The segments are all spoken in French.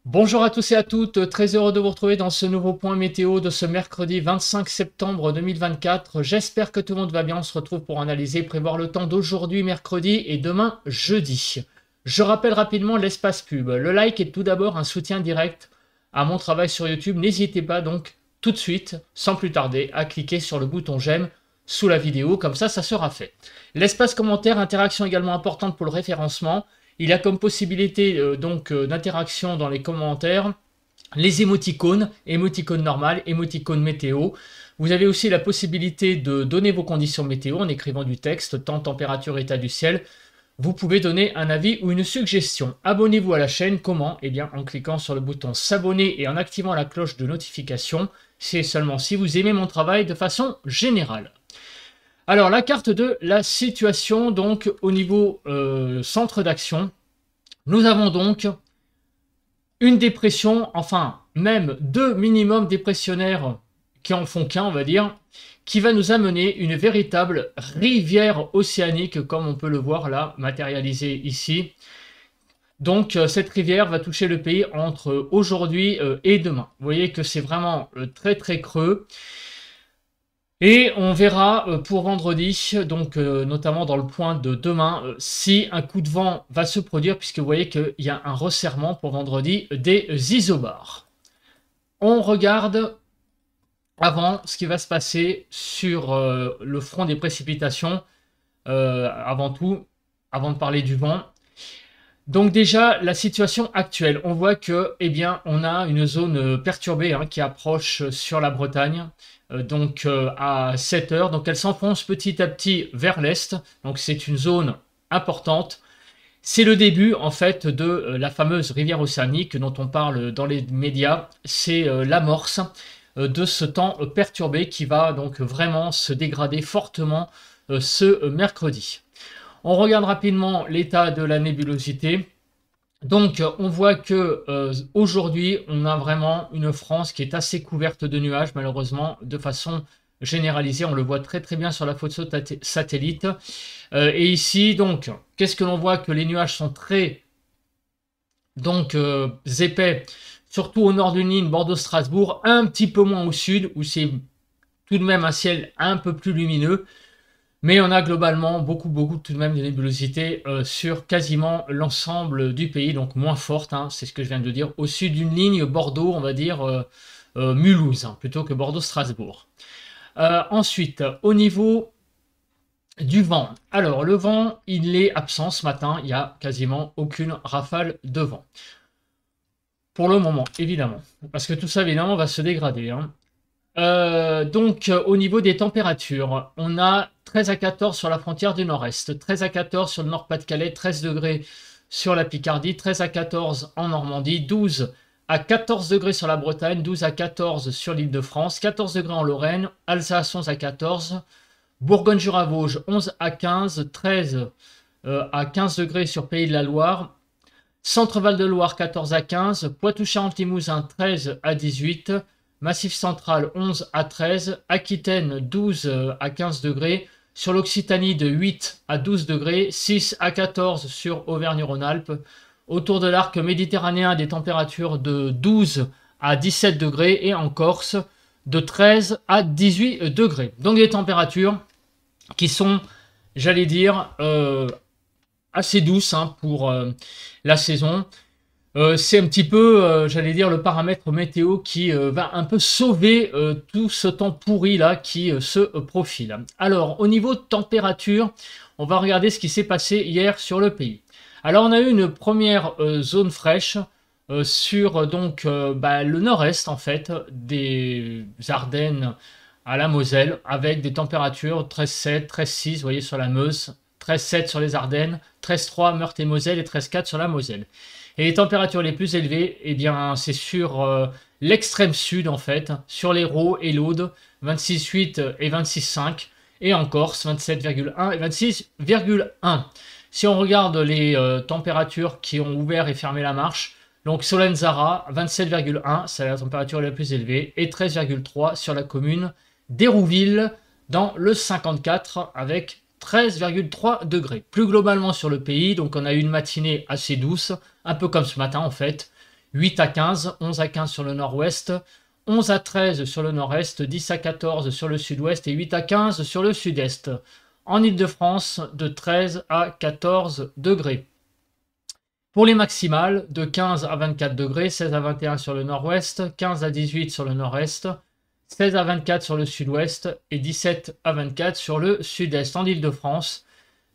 Bonjour à tous et à toutes, très heureux de vous retrouver dans ce nouveau point météo de ce mercredi 25 septembre 2024. J'espère que tout le monde va bien, on se retrouve pour analyser et prévoir le temps d'aujourd'hui mercredi et demain jeudi. Je rappelle rapidement l'espace pub. Le like est tout d'abord un soutien direct à mon travail sur YouTube. N'hésitez pas donc tout de suite, sans plus tarder, à cliquer sur le bouton j'aime sous la vidéo, comme ça sera fait. L'espace commentaire, interaction également importante pour le référencement. Il a comme possibilité d'interaction dans les commentaires les émoticônes, émoticônes normales, émoticônes météo. Vous avez aussi la possibilité de donner vos conditions météo en écrivant du texte, temps, température, état du ciel. Vous pouvez donner un avis ou une suggestion. Abonnez-vous à la chaîne. Comment? Eh bien, en cliquant sur le bouton s'abonner et en activant la cloche de notification. C'est seulement si vous aimez mon travail de façon générale. Alors, la carte de la situation, donc, au niveau centre d'action, nous avons donc une dépression, enfin, même deux minimums dépressionnaires qui en font qu'un, on va dire, qui va nous amener une véritable rivière océanique, comme on peut le voir là, matérialisée ici. Donc, cette rivière va toucher le pays entre aujourd'hui et demain. Vous voyez que c'est vraiment très très creux. Et on verra pour vendredi, donc notamment dans le point de demain, si un coup de vent va se produire, puisque vous voyez qu'il y a un resserrement pour vendredi des isobars. On regarde avant ce qui va se passer sur le front des précipitations, avant tout, avant de parler du vent. Donc déjà, la situation actuelle, on voit que, eh bien, on a une zone perturbée qui approche sur la Bretagne, à 7 heures. Donc elle s'enfonce petit à petit vers l'est. Donc c'est une zone importante. C'est le début, en fait, de la fameuse rivière océanique dont on parle dans les médias. C'est l'amorce de ce temps perturbé qui va donc vraiment se dégrader fortement ce mercredi. On regarde rapidement l'état de la nébulosité. Donc, on voit que aujourd'hui, on a vraiment une France qui est assez couverte de nuages, malheureusement, de façon généralisée. On le voit très très bien sur la photo satellite. Et ici, donc, qu'est-ce que l'on voit? Que les nuages sont très épais, surtout au nord d'une ligne Bordeaux-Strasbourg, un petit peu moins au sud, où c'est tout de même un ciel un peu plus lumineux. Mais on a globalement beaucoup tout de même de nébulosité sur quasiment l'ensemble du pays, donc moins forte, c'est ce que je viens de dire, au sud d'une ligne Bordeaux, on va dire Mulhouse, plutôt que Bordeaux-Strasbourg. Ensuite, au niveau du vent. Alors, le vent, il est absent ce matin, il n'y a quasiment aucune rafale de vent. Pour le moment, évidemment, parce que tout ça, évidemment, va se dégrader. Au niveau des températures, on a 13 à 14 sur la frontière du nord-est, 13 à 14 sur le Nord-Pas-de-Calais, 13 degrés sur la Picardie, 13 à 14 en Normandie, 12 à 14 degrés sur la Bretagne, 12 à 14 sur l'Île-de-France, 14 degrés en Lorraine, Alsace 11 à 14, Bourgogne-Jura-Vosges 11 à 15, 13 à 15 degrés sur Pays de la Loire, Centre-Val de Loire 14 à 15, Poitou-Charentes-Limousin 13 à 18, Massif central 11 à 13, Aquitaine 12 à 15 degrés, sur l'Occitanie de 8 à 12 degrés, 6 à 14 sur Auvergne-Rhône-Alpes, autour de l'arc méditerranéen des températures de 12 à 17 degrés et en Corse de 13 à 18 degrés. Donc des températures qui sont, j'allais dire, assez douces pour la saison. C'est un petit peu, j'allais dire, le paramètre météo qui va un peu sauver tout ce temps pourri là qui se profile. Alors, au niveau de température, on va regarder ce qui s'est passé hier sur le pays. Alors, on a eu une première zone fraîche sur le nord-est en fait des Ardennes à la Moselle, avec des températures 13,7, 13,6, vous voyez sur la Meuse, 13,7 sur les Ardennes, 13,3 Meurthe-et-Moselle et 13,4 sur la Moselle. Et les températures les plus élevées, eh bien, c'est sur l'extrême sud, en fait, sur l'Hérault et l'Aude, 26,8 et 26,5, et en Corse, 27,1 et 26,1. Si on regarde les températures qui ont ouvert et fermé la marche, donc Solenzara, 27,1, c'est la température la plus élevée, et 13,3 sur la commune d'Hérouville, dans le 54, avec 13,3 degrés. Plus globalement sur le pays, donc on a eu une matinée assez douce, un peu comme ce matin en fait. 8 à 15, 11 à 15 sur le nord-ouest, 11 à 13 sur le nord-est, 10 à 14 sur le sud-ouest et 8 à 15 sur le sud-est. En Île-de-France, de 13 à 14 degrés. Pour les maximales, de 15 à 24 degrés, 16 à 21 sur le nord-ouest, 15 à 18 sur le nord-est, 16 à 24 sur le sud-ouest et 17 à 24 sur le sud-est. En Île-de-France,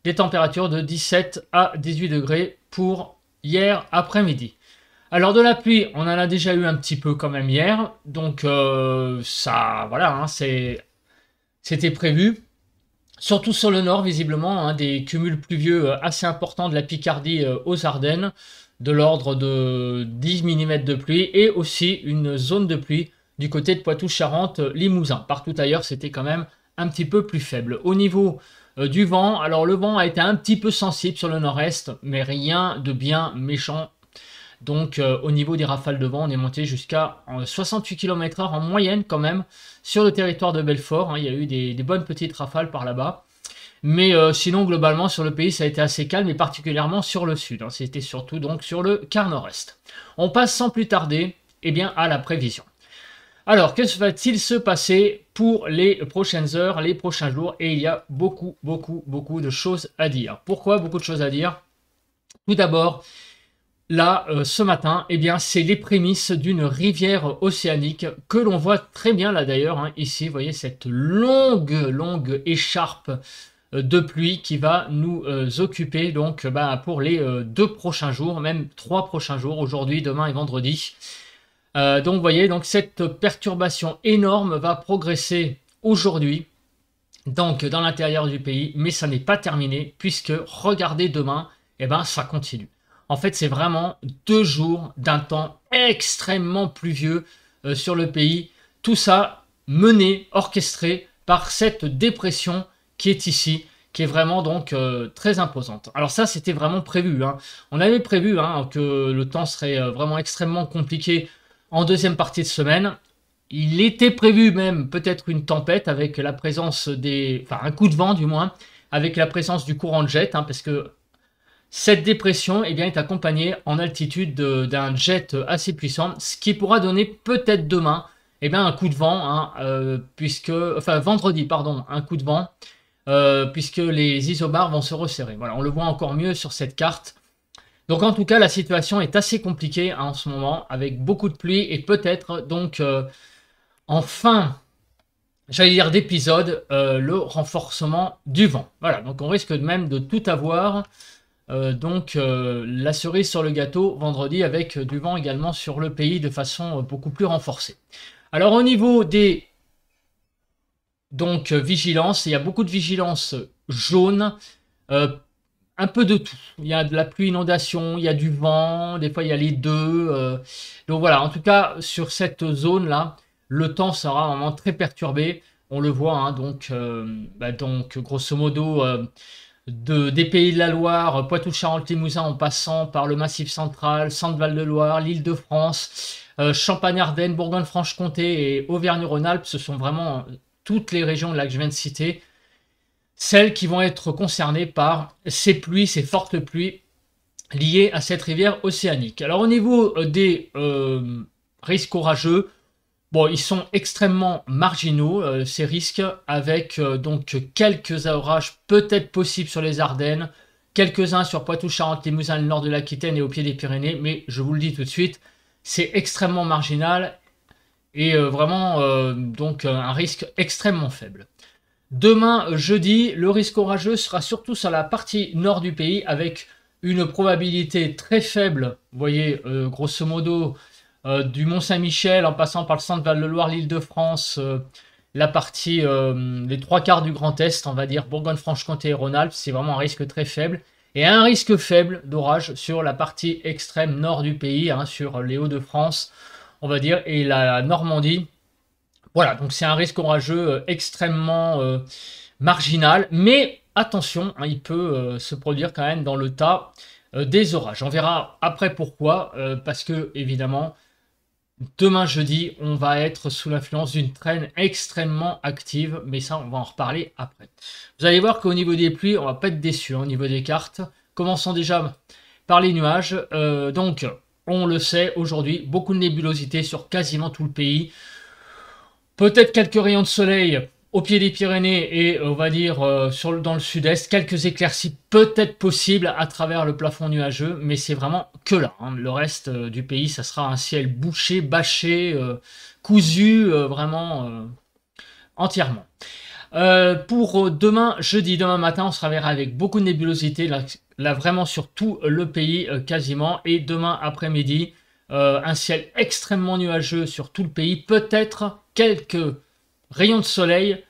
des températures de 17 à 18 degrés pour hier après-midi. Alors de la pluie, on en a déjà eu un petit peu quand même hier, donc ça, voilà, hein, c'était prévu. Surtout sur le nord, visiblement, hein, des cumuls pluvieux assez importants de la Picardie aux Ardennes, de l'ordre de 10 mm de pluie, et aussi une zone de pluie du côté de Poitou-Charentes, Limousin. Partout ailleurs, c'était quand même un petit peu plus faible. Au niveau du vent, alors le vent a été un petit peu sensible sur le nord-est, mais rien de bien méchant. Donc au niveau des rafales de vent, on est monté jusqu'à 68 km/h en moyenne quand même sur le territoire de Belfort. Hein, il y a eu des bonnes petites rafales par là-bas. Mais sinon, globalement, sur le pays, ça a été assez calme, et particulièrement sur le sud. Hein, c'était surtout donc sur le quart nord-est. On passe sans plus tarder bien, à la prévision. Alors, que va-t-il se passer pour les prochaines heures, les prochains jours? Et il y a beaucoup de choses à dire. Pourquoi beaucoup de choses à dire? Tout d'abord, là, ce matin, c'est les prémices d'une rivière océanique que l'on voit très bien là d'ailleurs, hein, ici, vous voyez cette longue écharpe de pluie qui va nous occuper donc pour les 2 prochains jours, même 3 prochains jours, aujourd'hui, demain et vendredi. Donc vous voyez, donc cette perturbation énorme va progresser aujourd'hui, donc dans l'intérieur du pays, mais ça n'est pas terminé, puisque regardez demain, ça continue. En fait, c'est vraiment 2 jours d'un temps extrêmement pluvieux sur le pays. Tout ça mené, orchestré par cette dépression qui est ici, qui est vraiment donc très imposante. Alors ça, c'était vraiment prévu. Hein. On avait prévu que le temps serait vraiment extrêmement compliqué en deuxième partie de semaine. Il était prévu même peut-être une tempête avec la présence un coup de vent du moins, avec la présence du courant de jet, parce que cette dépression est accompagnée en altitude d'un jet assez puissant, ce qui pourra donner peut-être demain un coup de vent, vendredi, pardon, un coup de vent, puisque les isobars vont se resserrer. Voilà, on le voit encore mieux sur cette carte. Donc en tout cas, la situation est assez compliquée en ce moment, avec beaucoup de pluie et peut-être donc en fin, j'allais dire d'épisode, le renforcement du vent. Voilà, donc on risque même de tout avoir. La cerise sur le gâteau vendredi avec du vent également sur le pays de façon beaucoup plus renforcée. Alors au niveau des vigilances, il y a beaucoup de vigilances jaunes, un peu de tout. Il y a de la pluie, inondation, il y a du vent, des fois il y a les deux. Donc voilà, en tout cas sur cette zone là, le temps sera vraiment très perturbé. On le voit, hein, donc grosso modo des Pays de la Loire, Poitou-Charentes-Limousin en passant par le Massif central, Centre-Val-de-Loire, l'Île-de-France, Champagne-Ardenne, Bourgogne-Franche-Comté et Auvergne-Rhône-Alpes. Ce sont vraiment toutes les régions là que je viens de citer, celles qui vont être concernées par ces pluies, ces fortes pluies liées à cette rivière océanique. Alors au niveau des risques orageux, bon, ils sont extrêmement marginaux, ces risques, avec donc quelques orages peut-être possibles sur les Ardennes, quelques-uns sur Poitou-Charentes-Limousin, le nord de l'Aquitaine et au pied des Pyrénées, mais je vous le dis tout de suite, c'est extrêmement marginal et vraiment donc un risque extrêmement faible. Demain, jeudi, le risque orageux sera surtout sur la partie nord du pays, avec une probabilité très faible, vous voyez, grosso modo, du Mont-Saint-Michel en passant par le Centre-Val-de-Loire, l'Île-de-France, la partie, les 3/4 du Grand Est, on va dire, Bourgogne-Franche-Comté et Rhône-Alpes, c'est vraiment un risque très faible. Et un risque faible d'orage sur la partie extrême nord du pays, sur les Hauts-de-France, on va dire, et la Normandie. Voilà, donc c'est un risque orageux extrêmement marginal, mais attention, il peut se produire quand même dans le tas des orages. On verra après pourquoi, parce que évidemment, demain jeudi, on va être sous l'influence d'une traîne extrêmement active, mais ça, on va en reparler après. Vous allez voir qu'au niveau des pluies, on va pas être déçu au niveau des cartes. Commençons déjà par les nuages. Donc, on le sait aujourd'hui, beaucoup de nébulosité sur quasiment tout le pays. Peut-être quelques rayons de soleil au pied des Pyrénées et on va dire dans le sud-est, quelques éclaircies peut-être possibles à travers le plafond nuageux, mais c'est vraiment que là. Hein. Le reste du pays, ça sera un ciel bouché, bâché, cousu, vraiment entièrement. Pour demain, jeudi, demain matin, on se reverra avec beaucoup de nébulosité, là vraiment sur tout le pays quasiment, et demain après-midi, un ciel extrêmement nuageux sur tout le pays, peut-être quelques rayons de soleil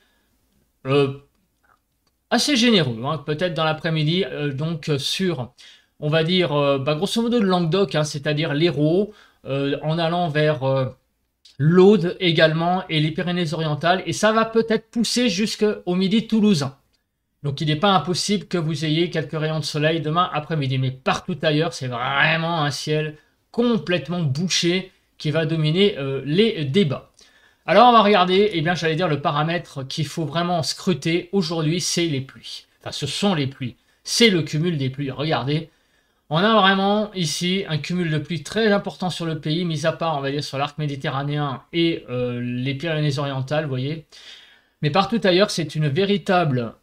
assez généreux, hein, peut-être dans l'après-midi, donc sur, on va dire, grosso modo le Languedoc, hein, c'est-à-dire l'Hérault, en allant vers l'Aude également et les Pyrénées-Orientales, et ça va peut-être pousser jusqu'au midi toulousain. Donc il n'est pas impossible que vous ayez quelques rayons de soleil demain après-midi, mais partout ailleurs, c'est vraiment un ciel complètement bouché qui va dominer les débats. Alors on va regarder, eh bien j'allais dire le paramètre qu'il faut vraiment scruter aujourd'hui, c'est les pluies. Enfin ce sont les pluies, c'est le cumul des pluies. Regardez, on a vraiment ici un cumul de pluie très important sur le pays, mis à part on va dire sur l'arc méditerranéen et les Pyrénées-Orientales, vous voyez. Mais partout ailleurs c'est une véritable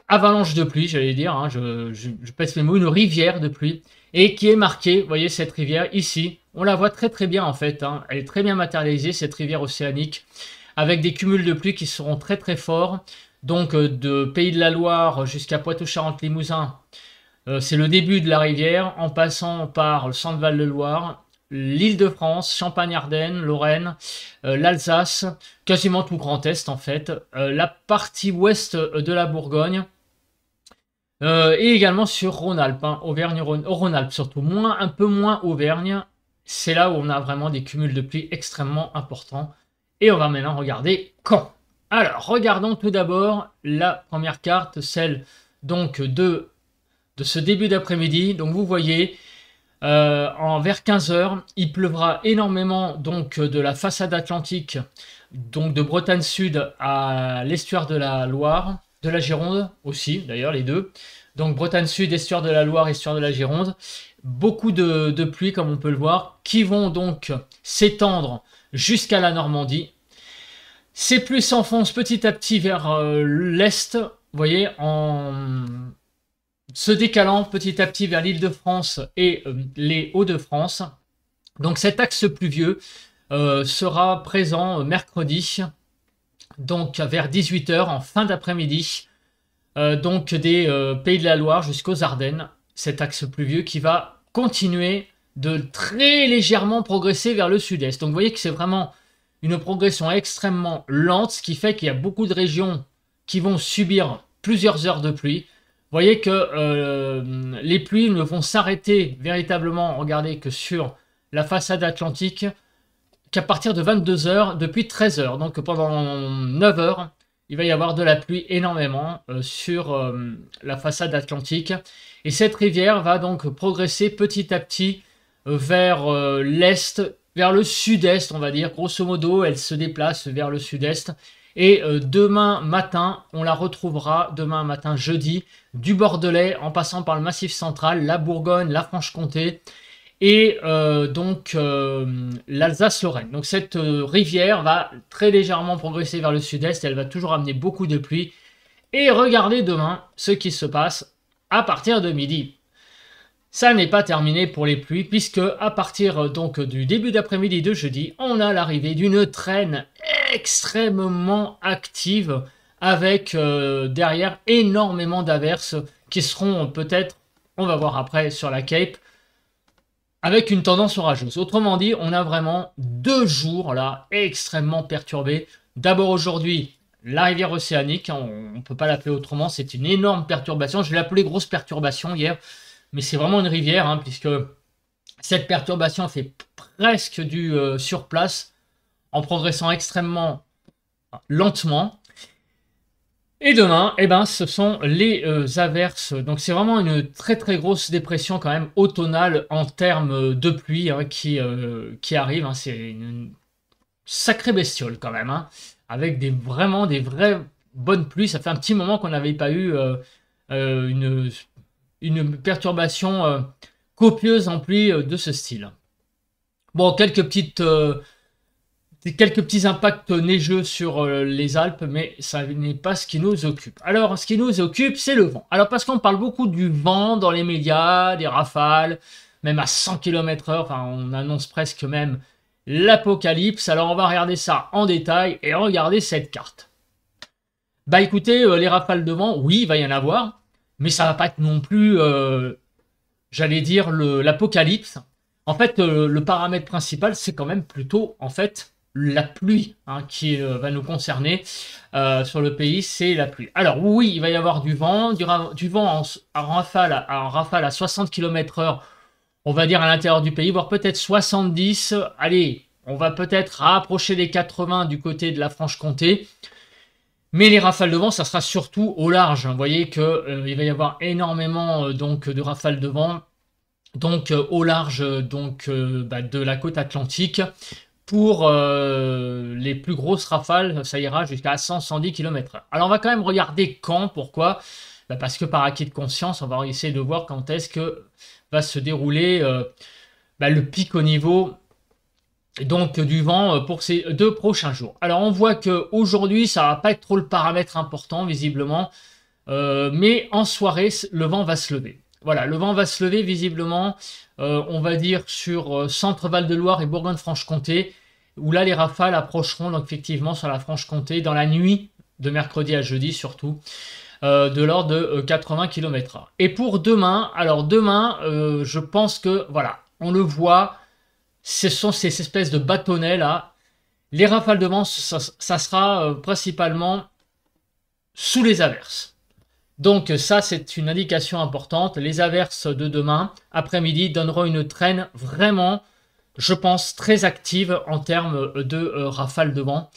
avalanche de pluie, j'allais dire, hein, je pèse mes mots, une rivière de pluie, et qui est marquée, vous voyez cette rivière ici, on la voit très très bien en fait, hein, elle est très bien matérialisée cette rivière océanique, avec des cumuls de pluie qui seront très très forts, donc de Pays de la Loire jusqu'à Poitou-Charentes-Limousin, c'est le début de la rivière, en passant par le Centre-Val de Loire, l'Île-de-France, Champagne-Ardenne, Lorraine, l'Alsace, quasiment tout le Grand Est en fait, la partie ouest de la Bourgogne, et également sur Rhône-Alpes, hein, Auvergne-Rhône-Alpes surtout, un peu moins Auvergne, c'est là où on a vraiment des cumuls de pluie extrêmement importants. Et on va maintenant regarder quand. Alors, regardons tout d'abord la première carte, celle donc de ce début d'après-midi. Donc vous voyez, vers 15 h, il pleuvra énormément donc de la façade atlantique, donc de Bretagne Sud à l'estuaire de la Loire, de la Gironde aussi, d'ailleurs les deux. Donc Bretagne Sud, estuaire de la Loire, estuaire de la Gironde. Beaucoup de pluie, comme on peut le voir, qui vont donc s'étendre jusqu'à la Normandie. Ces pluies s'enfoncent petit à petit vers l'est, vous voyez, en se décalant petit à petit vers l'Île-de-France et les Hauts-de-France. Donc cet axe pluvieux sera présent mercredi, donc vers 18 h en fin d'après-midi, donc des Pays de la Loire jusqu'aux Ardennes. Cet axe pluvieux qui va continuer de très légèrement progresser vers le sud-est. Donc vous voyez que c'est vraiment une progression extrêmement lente, ce qui fait qu'il y a beaucoup de régions qui vont subir plusieurs heures de pluie. Vous voyez que les pluies ne vont s'arrêter véritablement, regardez, que sur la façade atlantique, qu'à partir de 22 h depuis 13 h. Donc pendant 9 heures, il va y avoir de la pluie énormément sur la façade atlantique. Et cette rivière va donc progresser petit à petit vers l'est, vers le sud-est, on va dire. Grosso modo, elle se déplace vers le sud-est. Et demain matin, on la retrouvera, demain matin, jeudi, du Bordelais, en passant par le Massif central, la Bourgogne, la Franche-Comté, et donc l'Alsace-Lorraine. Donc cette rivière va très légèrement progresser vers le sud-est, elle va toujours amener beaucoup de pluie. Et regardez demain ce qui se passe à partir de midi. Ça n'est pas terminé pour les pluies, puisque à partir donc du début d'après-midi de jeudi, on a l'arrivée d'une traîne extrêmement active, avec derrière énormément d'averses qui seront peut-être, on va voir après sur la Cape, avec une tendance orageuse. Autrement dit, on a vraiment 2 jours là extrêmement perturbés. D'abord aujourd'hui, la rivière océanique, on ne peut pas l'appeler autrement, c'est une énorme perturbation. Je l'ai appelée grosse perturbation hier, mais c'est vraiment une rivière, hein, puisque cette perturbation fait presque du surplace en progressant extrêmement lentement. Et demain, eh ben, ce sont les averses. Donc c'est vraiment une très très grosse dépression quand même automnale en termes de pluie, hein, qui arrive. Hein. C'est une sacrée bestiole quand même, hein, avec vraiment des vraies bonnes pluies. Ça fait un petit moment qu'on n'avait pas eu une perturbation copieuse en pluie de ce style. Bon, quelques petits impacts neigeux sur les Alpes, mais ça n'est pas ce qui nous occupe. Alors, ce qui nous occupe, c'est le vent. Alors, parce qu'on parle beaucoup du vent dans les médias, des rafales, même à 100 km/h, enfin, on annonce presque même l'apocalypse. Alors, on va regarder ça en détail et regarder cette carte. Bah écoutez, les rafales de vent, oui, il va y en avoir, mais ça va pas être non plus, j'allais dire, l'apocalypse. En fait, le paramètre principal, c'est quand même plutôt, en fait, la pluie hein, qui va nous concerner sur le pays, c'est la pluie. Alors oui, il va y avoir du vent en rafale à 60 km/h, on va dire à l'intérieur du pays, voire peut-être 70. Allez, on va peut-être rapprocher les 80 du côté de la Franche-Comté. Mais les rafales de vent, ça sera surtout au large. Vous voyez qu'il va y avoir énormément donc, de rafales de vent donc, au large de la côte atlantique. Pour les plus grosses rafales, ça ira jusqu'à 100-110 km/h. Alors on va quand même regarder quand, pourquoi parce que par acquis de conscience, on va essayer de voir quand est-ce que va se dérouler le pic au niveau donc du vent pour ces 2 prochains jours. Alors on voit qu'aujourd'hui, ça va pas être trop le paramètre important visiblement, mais en soirée, le vent va se lever. Voilà, le vent va se lever visiblement, on va dire sur Centre-Val de Loire et Bourgogne-Franche-Comté, où là les rafales approcheront donc effectivement sur la Franche-Comté dans la nuit de mercredi à jeudi surtout, de l'ordre de 80 km/h. Et pour demain, alors demain, je pense que voilà, on le voit, ce sont ces espèces de bâtonnets là. Les rafales de vent, ça sera principalement sous les averses. Donc ça, c'est une indication importante. Les averses de demain après-midi donneront une traîne vraiment, je pense, très active en termes de rafales de vent.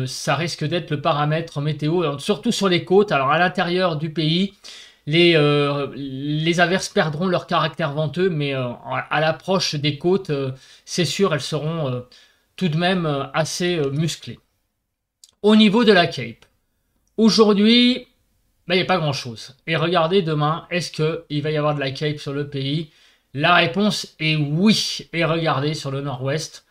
Ça risque d'être le paramètre météo, surtout sur les côtes. Alors à l'intérieur du pays, les averses perdront leur caractère venteux, mais à l'approche des côtes, c'est sûr, elles seront tout de même assez musclées. Au niveau de la Cape, aujourd'hui, il n'y a pas grand-chose. Et regardez demain, est-ce qu'il va y avoir de la Cape sur le pays? La réponse est oui. Et regardez sur le nord-ouest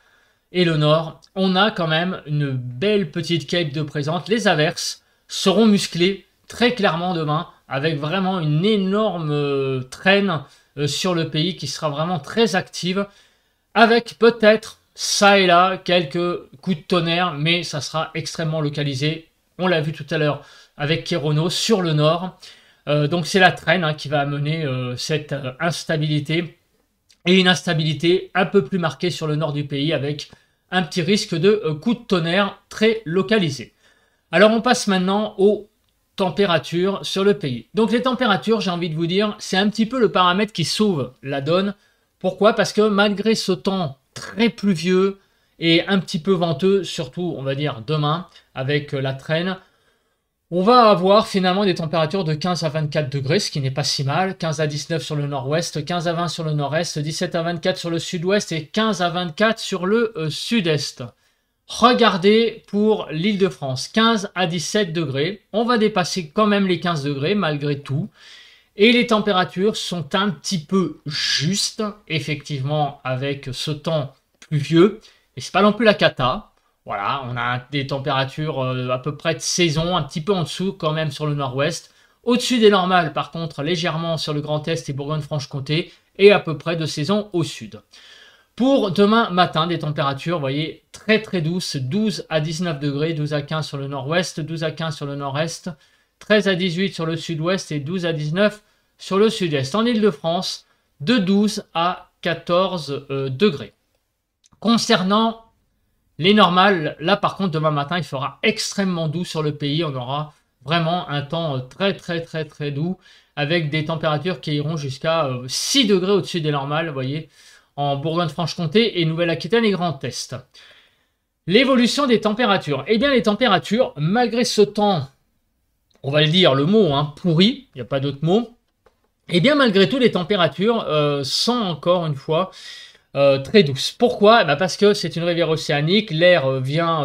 et le nord, on a quand même une belle petite Cape de présente. Les averses seront musclées très clairement demain, avec vraiment une énorme traîne sur le pays qui sera vraiment très active, avec peut-être ça et là quelques coups de tonnerre, mais ça sera extrêmement localisé. On l'a vu tout à l'heure avec Kérono sur le nord. Donc c'est la traîne hein, qui va amener cette instabilité, et une instabilité un peu plus marquée sur le nord du pays, avec un petit risque de coups de tonnerre très localisés. Alors on passe maintenant aux températures sur le pays. Donc les températures, j'ai envie de vous dire, c'est un petit peu le paramètre qui sauve la donne. Pourquoi? Parce que malgré ce temps très pluvieux et un petit peu venteux, surtout on va dire demain, avec la traîne, on va avoir finalement des températures de 15 à 24 degrés, ce qui n'est pas si mal. 15 à 19 sur le nord-ouest, 15 à 20 sur le nord-est, 17 à 24 sur le sud-ouest et 15 à 24 sur le sud-est. Regardez pour l'Île-de-France, 15 à 17 degrés. On va dépasser quand même les 15 degrés malgré tout. Et les températures sont un petit peu justes, effectivement, avec ce temps pluvieux. Et c'est pas non plus la cata. Voilà, on a des températures à peu près de saison, un petit peu en dessous quand même sur le nord-ouest. Au-dessus des normales, par contre, légèrement sur le Grand Est et Bourgogne-Franche-Comté, et à peu près de saison au sud. Pour demain matin, des températures, vous voyez, très très douces, 12 à 19 degrés, 12 à 15 sur le nord-ouest, 12 à 15 sur le nord-est, 13 à 18 sur le sud-ouest et 12 à 19 sur le sud-est. En Île-de-France, de 12 à 14 degrés. Concernant les normales, là par contre demain matin il fera extrêmement doux sur le pays, on aura vraiment un temps très doux, avec des températures qui iront jusqu'à 6 degrés au-dessus des normales, vous voyez, en Bourgogne-Franche-Comté et Nouvelle-Aquitaine et Grand Est. L'évolution des températures, eh bien les températures, malgré ce temps, on va le dire le mot hein, pourri, il n'y a pas d'autre mot, eh bien malgré tout les températures sont encore une fois très douce. Pourquoi? Parce que c'est une rivière océanique, l'air vient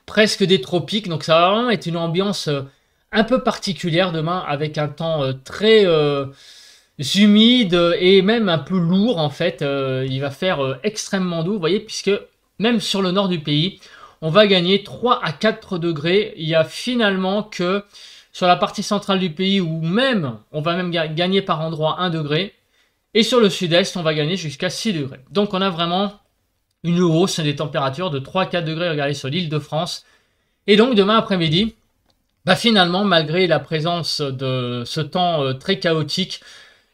presque des tropiques, donc ça va vraiment être une ambiance un peu particulière demain, avec un temps humide et même un peu lourd en fait. Il va faire extrêmement doux, vous voyez, puisque même sur le nord du pays, on va gagner 3 à 4 degrés. Il y a finalement que sur la partie centrale du pays, où même on va même gagner par endroit 1 degré, et sur le sud-est, on va gagner jusqu'à 6 degrés. Donc on a vraiment une hausse des températures de 3 à 4 degrés, regardez, sur l'île de France. Et donc demain après-midi, bah finalement, malgré la présence de ce temps très chaotique,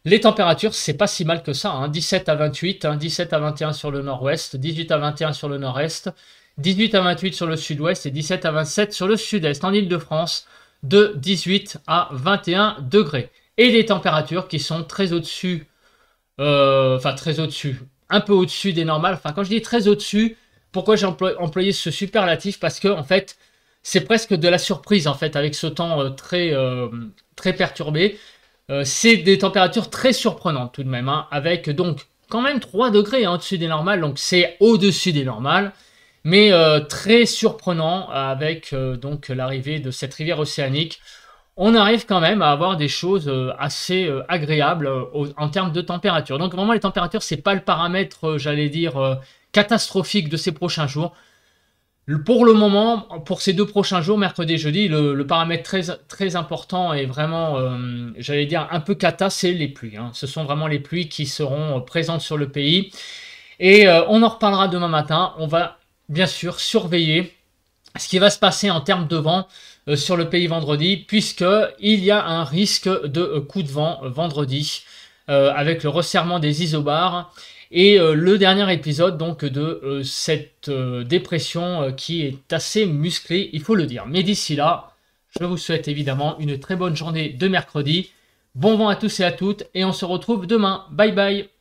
les températures, c'est pas si mal que ça, hein. 17 à 28, hein, 17 à 21 sur le nord-ouest, 18 à 21 sur le nord-est, 18 à 28 sur le sud-ouest et 17 à 27 sur le sud-est. En Île-de-France, de 18 à 21 degrés. Et des températures qui sont très au-dessus, enfin très au-dessus, un peu au-dessus des normales. Enfin, quand je dis très au-dessus, pourquoi j'ai employé ce superlatif? Parce que, en fait, c'est presque de la surprise, en fait, avec ce temps très perturbé. C'est des températures très surprenantes tout de même, hein, avec donc quand même 3 degrés hein, au-dessus des normales, donc c'est au-dessus des normales, mais très surprenant avec donc l'arrivée de cette rivière océanique. On arrive quand même à avoir des choses assez agréables en termes de température. Donc vraiment les températures, c'est pas le paramètre, j'allais dire, catastrophique de ces prochains jours. Pour le moment, pour ces 2 prochains jours, mercredi et jeudi, le paramètre très important et vraiment, j'allais dire un peu cata, c'est les pluies, hein. Ce sont vraiment les pluies qui seront présentes sur le pays. Et on en reparlera demain matin. On va bien sûr surveiller ce qui va se passer en termes de vent sur le pays vendredi, puisqu'il y a un risque de coup de vent vendredi avec le resserrement des isobars. Et le dernier épisode donc de cette dépression qui est assez musclée, il faut le dire. Mais d'ici là, je vous souhaite évidemment une très bonne journée de mercredi. Bon vent à tous et à toutes et on se retrouve demain. Bye bye.